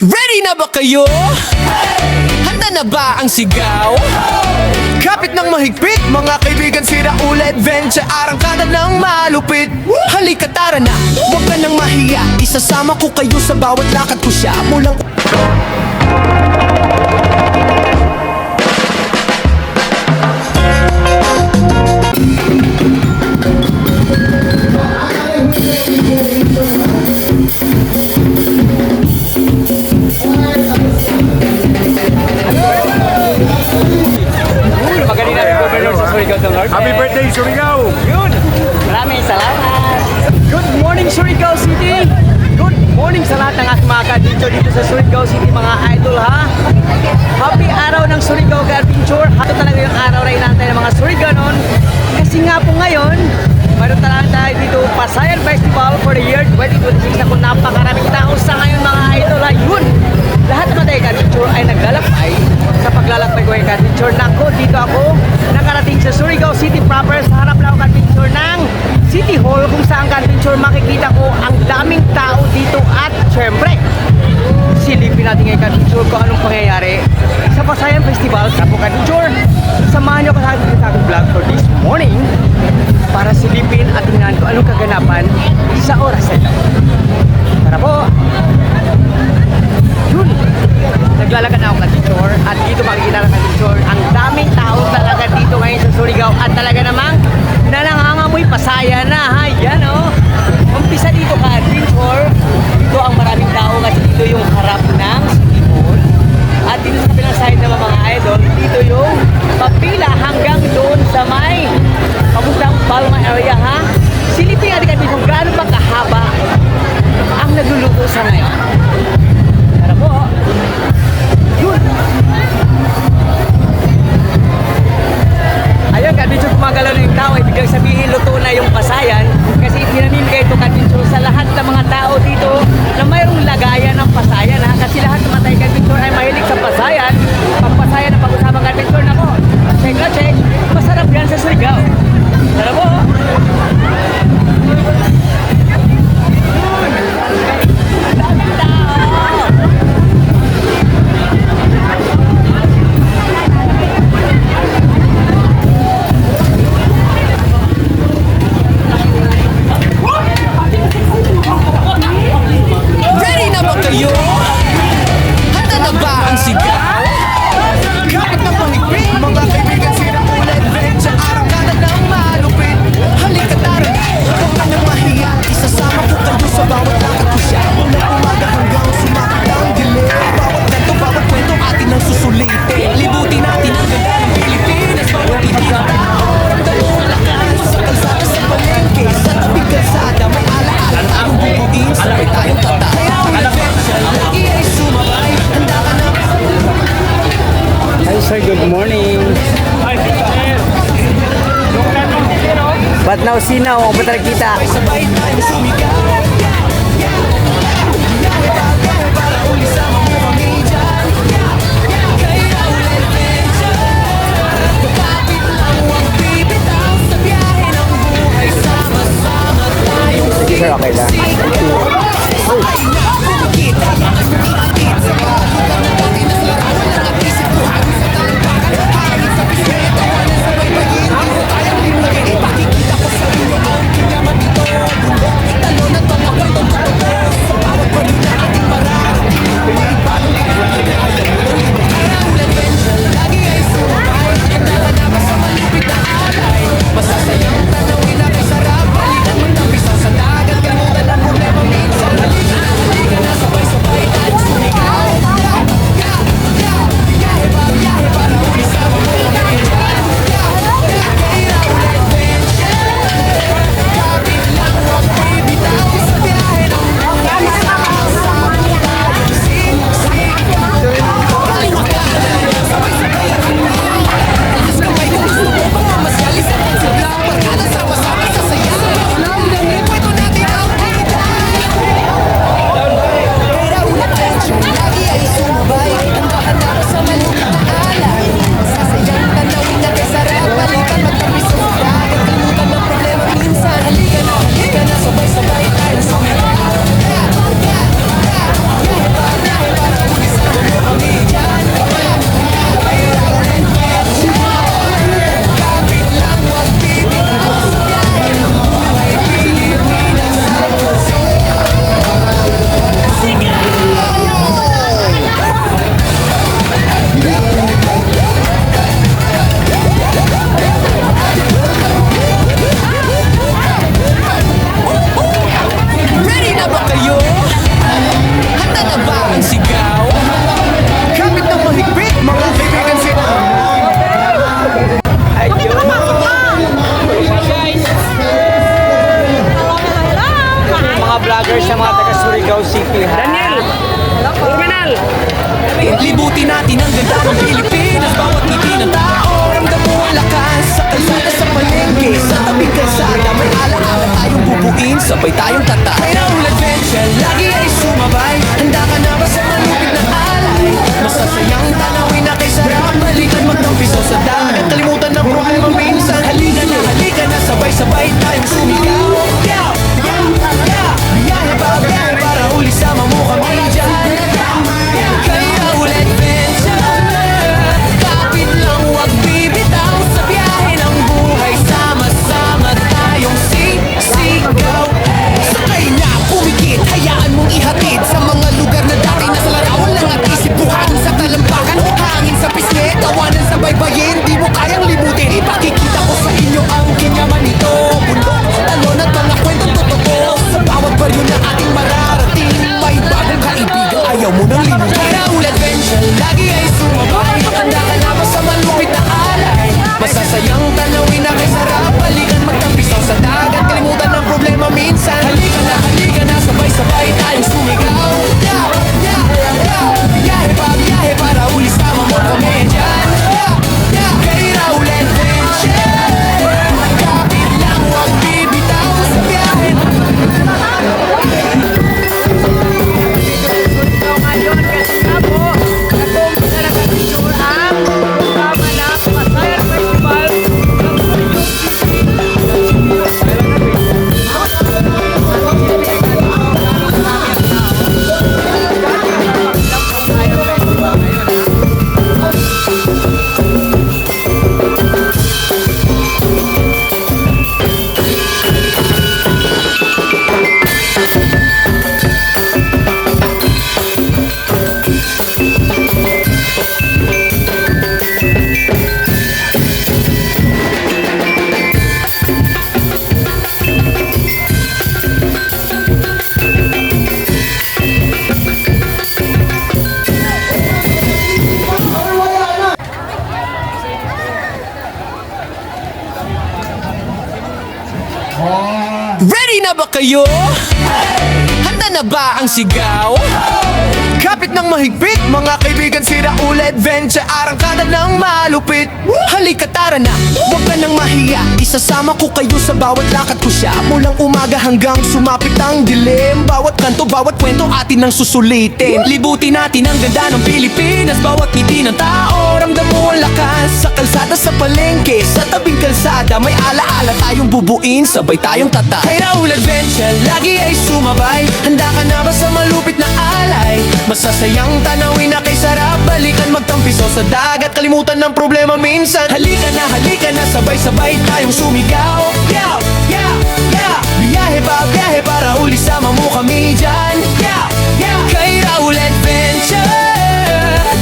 Ready na ba kayo? Handa na ba ang sigaw? Kapit ng mahigpit, mga kaibigan, sira ula adventure, arangkada ng malupit. Halika tara na, huwag ka nang mahiya, isasama ko kayo sa bawat lakad ko siya. Mulang Happy birthday, Surigao! Yun! Maraming salamat! Good morning, Surigao City! Good morning sa lahat ng ating mga ka-adventure dito sa Surigao City, mga idol, ha? Happy araw ng Surigao ka-adventure! Ito talaga yung araw na inaantay ng mga Suriganon. Kasi nga po ngayon, mayroon talaga tayo dito Pasayan Festival for the year 2026 na kung napakaraming tao sa ngayon, mga idol, ha? Yun! Lahat naman tayo ka-adventure ay naglalakbay sa paglalakbay ko yung ka-adventure. Nako, dito ako nakarating sa Surigao City proper. Sa harap lang ako ka-adventure ng City Hall, kung saan ka-adventure makikita ko ang daming tao dito. At syempre, silipin natin ngayon ka-adventure kung anong pangyayari sa Pasayan Festival sa ka-adventure. Samahan nyo ka sa aking vlog for this morning para silipin at tingnan ko anong kaganapan sa oras na ito. Tara po! Yun! Naglalakad na ako ka-adventure at dito makikita ng ka-adventure ang daming tao talaga dito ngayon sa Surigao at talaga namang nangangamoy Pasaya na, ha? Yan, oh! Umpisa dito ka-adventure, dito ang maraming tao kasi dito yung harap ng City Hall at dito sa kabilang side naman, mga idol, dito yung papila hanggang doon sa may papuntang Palma area, ha? Silipin natin kung gaano ba kahaba ang nagluluto sa ngayon. Tara po! Yun! Ayun, ka-adventure, gumagalaw na yung tao, ibig sabihin luto na yung Pasayan kasi pinamimigay ito ka-adventure sa lahat ng mga tao dito na mayroong lagayan ng Pasayan, ha? Kasi lahat ng mga tayo ka-adventure ay mahilig sa Pasayan. Pag Pasayan ang pag-usapang ka-adventure, nako, check na check, masarap yan sa Surigao. Tara po! Daming tao! ready na ba kayo? Handa na ba ang sigaw? Kapit ng mahigpit, mga kaibigan, sira ula adventure, arangkada ng malupit. Halika tara na, huwag ka nang mahiya, isasama ko kayo sa bawat lakad ko siya. Mula umaga hanggang sumakit ang dilim, bawat kanto, bawat kwento atin ang susulitin. Libutin natin ang ganda ng Pilipinas, bawat itinang tao, ramdam mo lakas sa kalsada, sa palengke, sa tabing kalsada, may alaala tayong bubuin, sabay tayong tatay. Ingay sumabay, handa ka na. Hi sir, good morning. Ba't now sinaw? Ang ba't kita? Sabay tayong sumigaw. Para uli sa mga pamilyan. Kaya ulit adventure. Kapit lang huwag bibitaw sa biyahe ng buhay. Sama-sama tayong Sir, okay lang. ay na kumikita. Ihatid sa pagkulang ng atin ang larawan ng at-isip ko. Hangin sa talumpakan, hangin sa biskweta. Wala sa baybayin, hindi ko kayang limagin. Ipakikita ko sa inyo ang kinyaman dito. Bundok, talon at ba kayo? Handa na ba ang sigaw? Kapit ng mahigpit, mga kaibigan, sira ulit adventure, arangkada ng malupit. Halika tara na, huwag ka nang mahiya, isasama ko kayo sa bawat lakad ko siya. Mulang umaga hanggang sumapit ang dilim, bawat kanto, bawat kwento atin ang susulitin. Libutin natin ang ganda ng Pilipinas, bawat ngiti ng tao, ramdam mo ang lakas. Sa kalsada, sa palengke, sa tabing kalsada, may alaala tayong bubuin, sabay tayong tatay. Kay Raul Adventure, lagi ay sumabay, handa ka na ba sa malupit na alay? Masasayang tanawin na kay sarap, balikan magtampiso sa dagat, kalimutan ng problema minsan. Halika na, sabay-sabay tayong sumigaw. Yeah, yeah, yeah. Biyahe para uli, sama mo kami dyan. Yeah, yeah. Kay Raul Adventure,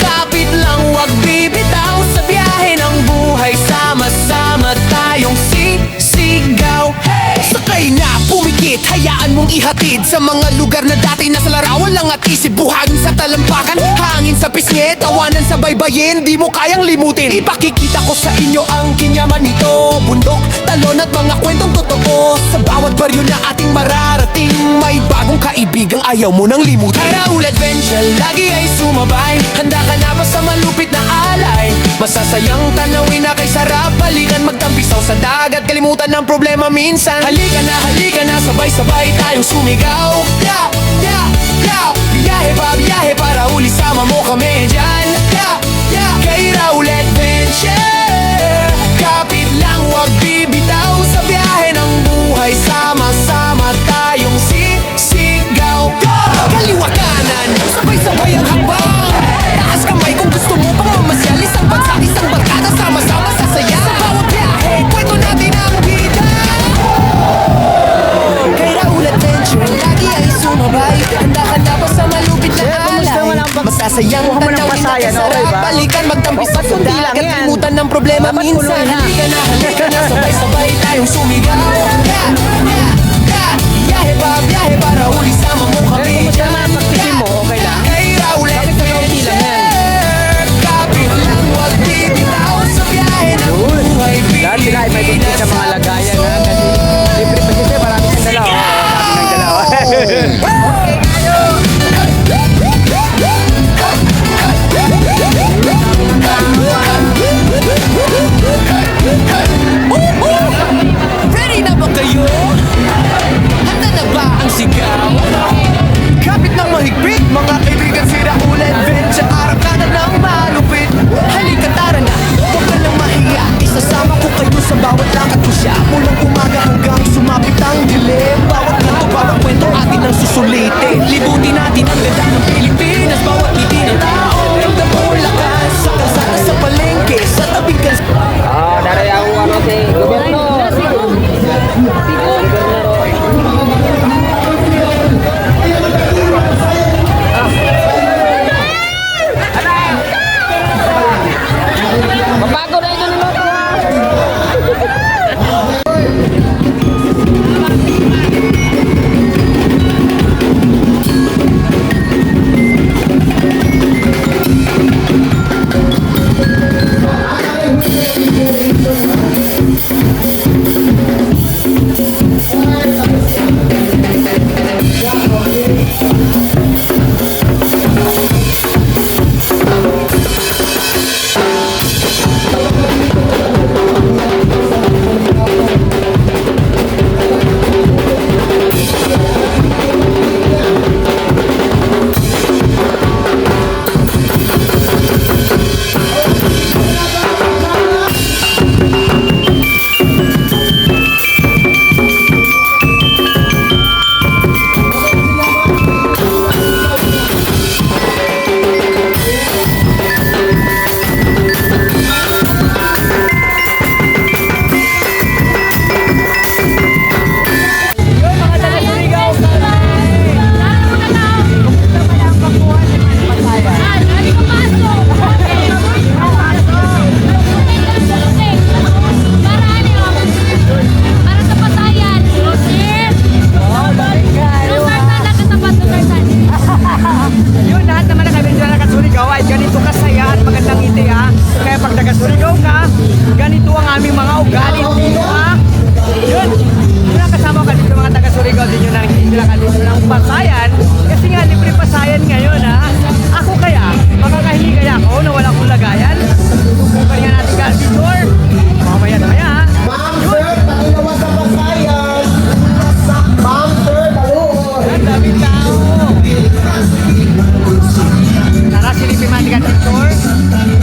kapit lang wag bibitaw, sa biyahe ng buhay, sama-sama tayong sisigaw. Hey! Sakay na, pumikit, hayaan mong ihatid sa mga lugar na dati nasa larawan lang at isip. Buhangin sa talampakan, hangin sa pisngi, tawanan sa baybayin, di mo kayang limutin. Ipakikita ko sa inyo ang kinyaman nito, bundok, talon at mga kwentong totoo. Sa bawat baryo na ating mararating, may bagong kaibigang ayaw mo nang limutin. Kay Raul Adventure, lagi ay sumabay, handa ka na ba sa malupit na alay? Masasayang tanawin na kay sarap, balikan magtampisaw sa dagat, kalimutan ng problema minsan. Halika na, sabay-sabay tayong sumigaw. Yeah, yeah, yeah. Biyahe para uli, sama mo kami dyan. Yeah, yeah. Kay Raul Adventure, kapit lang wag bibitaw, sa biyahe ng buhay, sama-sama tayong sisigaw. Kaliwa kanan, sabay-sabay ang hakbang, taas kamay kung gusto mo pang mamasyal. Isang bansa, isang barkada, sama-sama sasaya. Sa bawat biyahe, kwento natin ang bida. Kay Raul Adventure, lagi ay sumabay, handa ka na ba sa malupit na alay? Masasayang tanawin na kasarap, balikan magtampisaw sa dagat, kalimutan ng problema minsan. Halika na, sabay-sabay tayong sumigaw. Yeah, yeah, yeah. Biyahe para uli, sama mo kami dyan. Kay Raul Adventure, kapit lang wag bibitaw, sa biyahe ng buhay, Lahat sila ay may bigay sa mga lagayan ha. Kasi libre pa sila, marami siyang dalawa. Marami ng dalawa. Ready na ba Santa